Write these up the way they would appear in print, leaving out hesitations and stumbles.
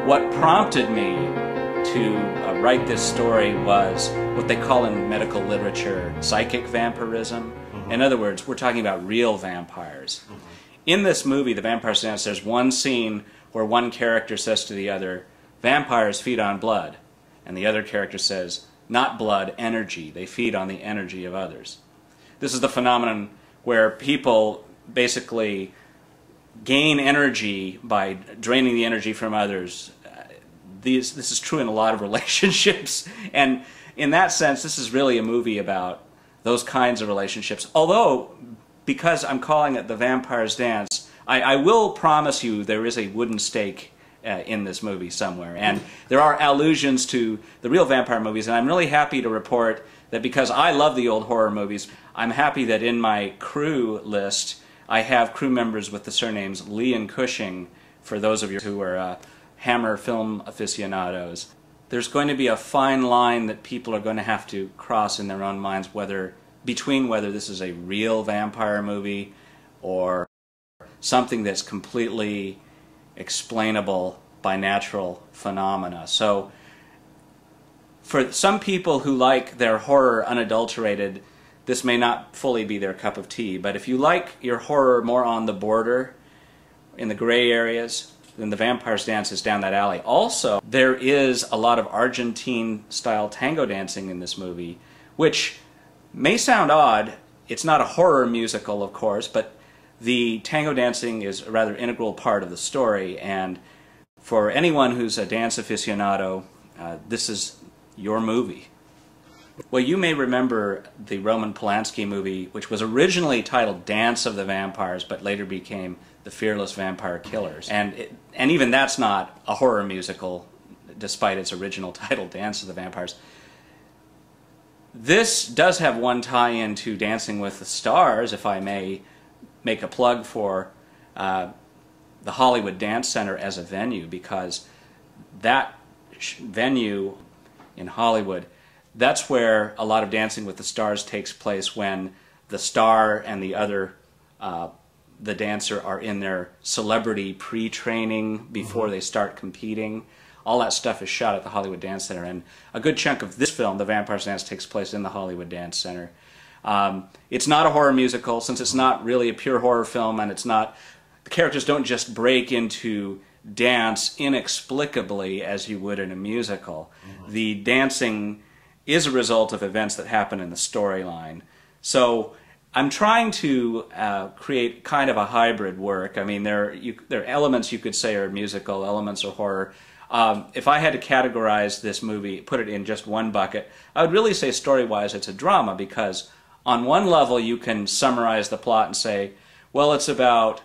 What prompted me to write this story was what they call in medical literature psychic vampirism. In other words, we're talking about real vampires. In this movie, The Vampire's Dance, there's one scene where one character says to the other, "Vampires feed on blood." And the other character says, "Not blood, energy. They feed on the energy of others." This is the phenomenon where people basically gain energy by draining the energy from others. This is true in a lot of relationships, and in that sense this is really a movie about those kinds of relationships. Although, because I'm calling it The Vampire's Dance, I will promise you there is a wooden stake in this movie somewhere, and there are allusions to the real vampire movies, and I'm really happy to report that because I love the old horror movies, I'm happy that in my crew list I have crew members with the surnames Lee and Cushing, for those of you who are Hammer film aficionados. There's going to be a fine line that people are going to have to cross in their own minds between whether this is a real vampire movie or something that's completely explainable by natural phenomena. So for some people who like their horror unadulterated, this may not fully be their cup of tea, but if you like your horror more on the border, in the gray areas, then The Vampire's Dance is down that alley. Also, there is a lot of Argentine-style tango dancing in this movie, which may sound odd. It's not a horror musical, of course, but the tango dancing is a rather integral part of the story, and for anyone who's a dance aficionado, this is your movie. Well, you may remember the Roman Polanski movie, which was originally titled Dance of the Vampires, but later became The Fearless Vampire Killers. And even that's not a horror musical, despite its original title, Dance of the Vampires. This does have one tie-in to Dancing with the Stars, if I may make a plug for the Hollywood Dance Center as a venue, because that venue in Hollywood, that's where a lot of Dancing with the Stars takes place, when the star and the other, the dancer, are in their celebrity pre-training before they start competing. All that stuff is shot at the Hollywood Dance Center, and a good chunk of this film, The Vampire's Dance, takes place in the Hollywood Dance Center. It's not a horror musical, since it's not really a pure horror film, and it's not, the characters don't just break into dance inexplicably as you would in a musical. The dancing is a result of events that happen in the storyline. So I'm trying to create kind of a hybrid work. I mean, there are elements you could say are musical, elements are horror. If I had to categorize this movie, put it in just one bucket, I would really say story-wise it's a drama, because on one level you can summarize the plot and say, well, it's about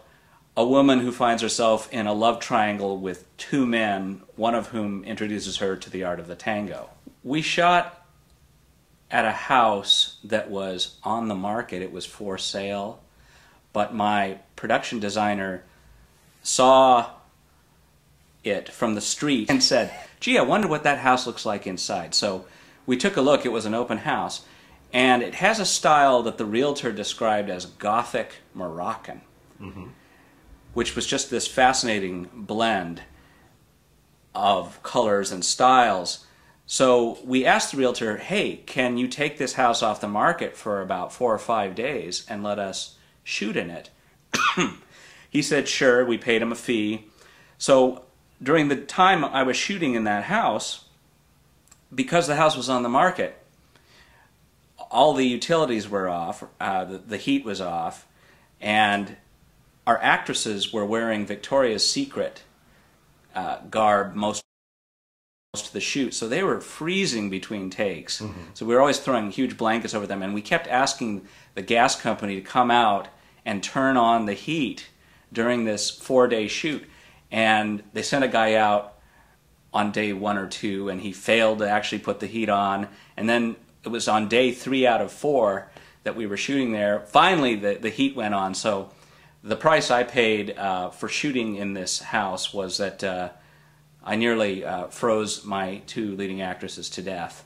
a woman who finds herself in a love triangle with two men, one of whom introduces her to the art of the tango. We shot at a house that was on the market. It was for sale, but my production designer saw it from the street and said, "Gee, I wonder what that house looks like inside." So we took a look. It was an open house, and it has a style that the realtor described as Gothic Moroccan, which was just this fascinating blend of colors and styles. So we asked the realtor, "Hey, can you take this house off the market for about 4 or 5 days and let us shoot in it?" He said, sure. We paid him a fee. So during the time I was shooting in that house, because the house was on the market, all the utilities were off, the heat was off, and our actresses were wearing Victoria's Secret garb most of the shoot, so they were freezing between takes. So we were always throwing huge blankets over them, and we kept asking the gas company to come out and turn on the heat during this 4-day shoot. And they sent a guy out on day 1 or 2, and he failed to actually put the heat on. And then it was on day 3 out of 4 that we were shooting there. Finally, the heat went on. So the price I paid for shooting in this house was that I nearly froze my 2 leading actresses to death.